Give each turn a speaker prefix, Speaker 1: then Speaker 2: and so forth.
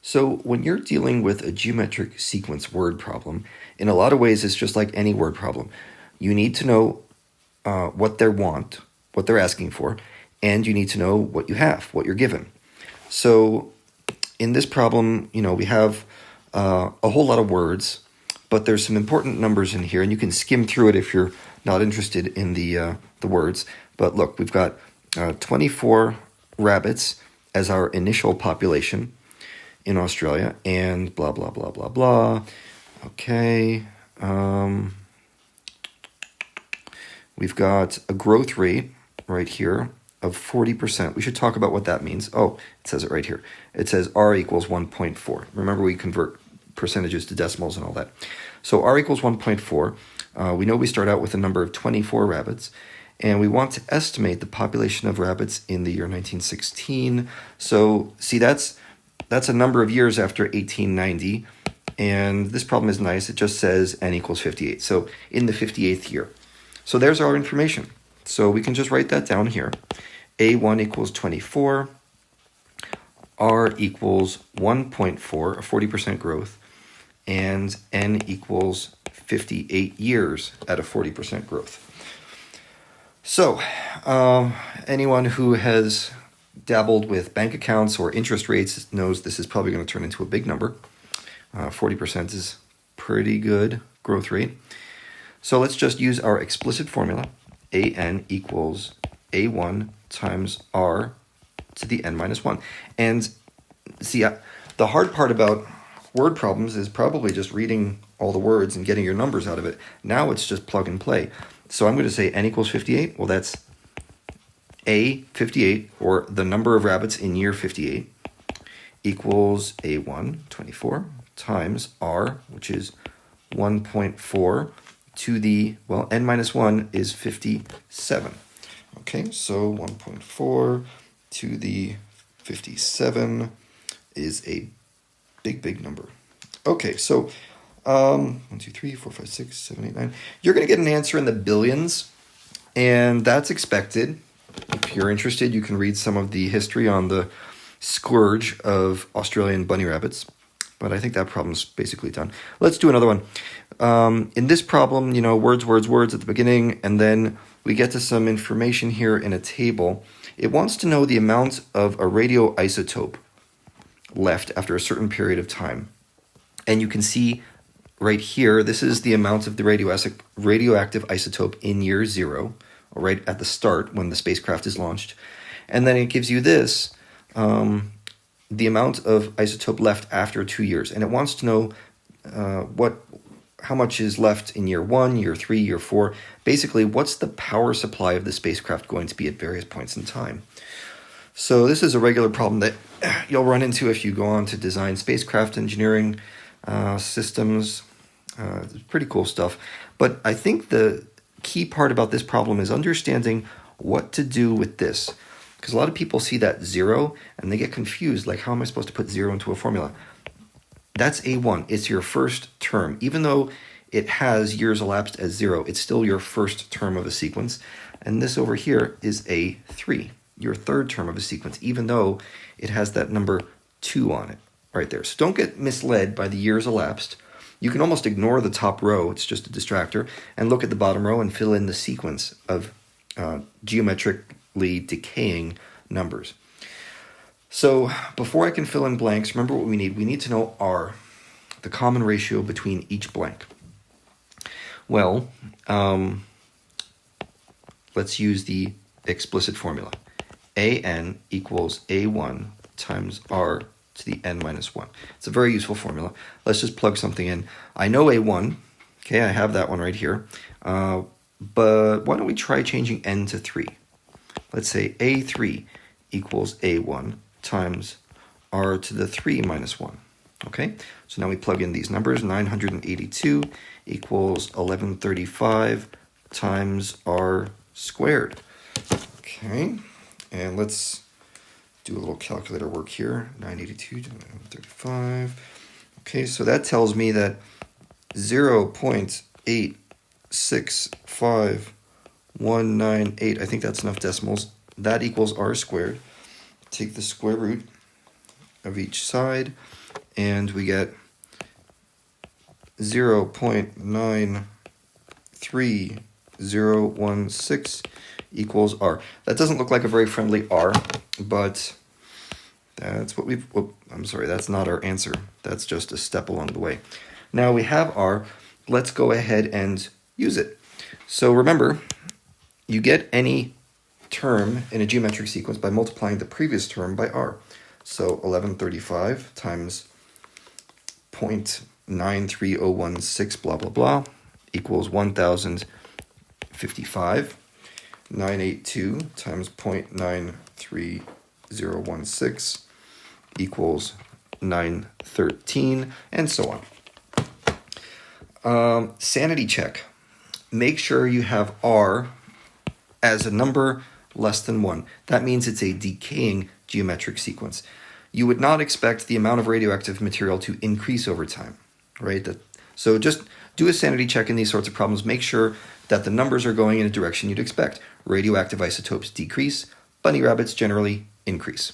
Speaker 1: So when you're dealing with a geometric sequence word problem, in a lot of ways it's just like any word problem. You need to know what they're asking for, and you need to know what you have, what you're given. So in this problem, we have a whole lot of words, but there's some important numbers in here, and you can skim through it if you're not interested in the words. But look, we've got 24 rabbits as our initial population in Australia, and blah, blah, blah, blah, blah. Okay. We've got a growth rate right here of 40%. We should talk about what that means. Oh, it says it right here. It says R equals 1.4. Remember, we convert percentages to decimals and all that. So R equals 1.4. We know we start out with a number of 24 rabbits, and we want to estimate the population of rabbits in the year 1916. So see, that's a number of years after 1890, and this problem is nice. It just says n equals 58. So in the 58th year. So there's our information. So we can just write that down here. A1 equals 24. R equals 1.4, a 40% growth. And N equals 58 years at a 40% growth. So anyone who has dabbled with bank accounts or interest rates knows this is probably going to turn into a big number. 40% is pretty good growth rate. So let's just use our explicit formula. AN equals A1 times R to the n minus 1. And see, the hard part about word problems is probably just reading all the words and getting your numbers out of it. Now it's just plug and play. So I'm going to say n equals 58. Well, that's A 58, or the number of rabbits in year 58, equals A1, 24, times R, which is 1.4, to the, well, n minus 1 is 57. Okay, so 1.4 to the 57 is a big, big number. Okay, so 1, 2, 3, 4, 5, 6, 7, 8, 9. You're going to get an answer in the billions, and that's expected. If you're interested, you can read some of the history on the scourge of Australian bunny rabbits. But I think that problem's basically done. Let's do another one. In this problem, words, words, words at the beginning, and then we get to some information here in a table. It wants to know the amount of a radioisotope left after a certain period of time. And you can see right here, this is the amount of the radioactive isotope in year 0, right at the start when the spacecraft is launched. And then it gives you this, the amount of isotope left after 2 years. And it wants to know how much is left in year 1, year 3, year 4. Basically, what's the power supply of the spacecraft going to be at various points in time? So this is a regular problem that you'll run into if you go on to design spacecraft engineering systems. It's pretty cool stuff. But I think the key part about this problem is understanding what to do with this. Because a lot of people see that 0 and they get confused, like, how am I supposed to put 0 into a formula? That's A1. It's your first term. Even though it has years elapsed as 0, it's still your first term of a sequence. And this over here is A3, your third term of a sequence, even though it has that number 2 on it right there. So don't get misled by the years elapsed. You can almost ignore the top row, it's just a distractor, and look at the bottom row and fill in the sequence of geometrically decaying numbers. So before I can fill in blanks, remember what we need. We need to know R, the common ratio between each blank. Well, let's use the explicit formula. AN equals A1 times R to the n minus 1. It's a very useful formula. Let's just plug something in. I know A1. Okay, I have that one right here. But why don't we try changing n to 3? Let's say A3 equals A1 times R to the 3 minus 1. Okay, so now we plug in these numbers. 982 equals 1135 times R squared. Okay, and let's do a little calculator work here. 982 to 1135. Okay, so that tells me that 0.865198, I think that's enough decimals, that equals R squared. Take the square root of each side, and we get 0.93016 equals R. That doesn't look like a very friendly R, but that's what we've, I'm sorry, that's not our answer. That's just a step along the way. Now we have R, let's go ahead and use it. So remember, you get any term in a geometric sequence by multiplying the previous term by R. So 1135 times 0.93016 blah blah blah equals 1055. 982 times 0.93016 equals 913, and so on. Sanity check. Make sure you have R as a number less than 1. That means it's a decaying geometric sequence. You would not expect the amount of radioactive material to increase over time, right? So just do a sanity check in these sorts of problems. Make sure that the numbers are going in a direction you'd expect. Radioactive isotopes decrease, bunny rabbits generally increase.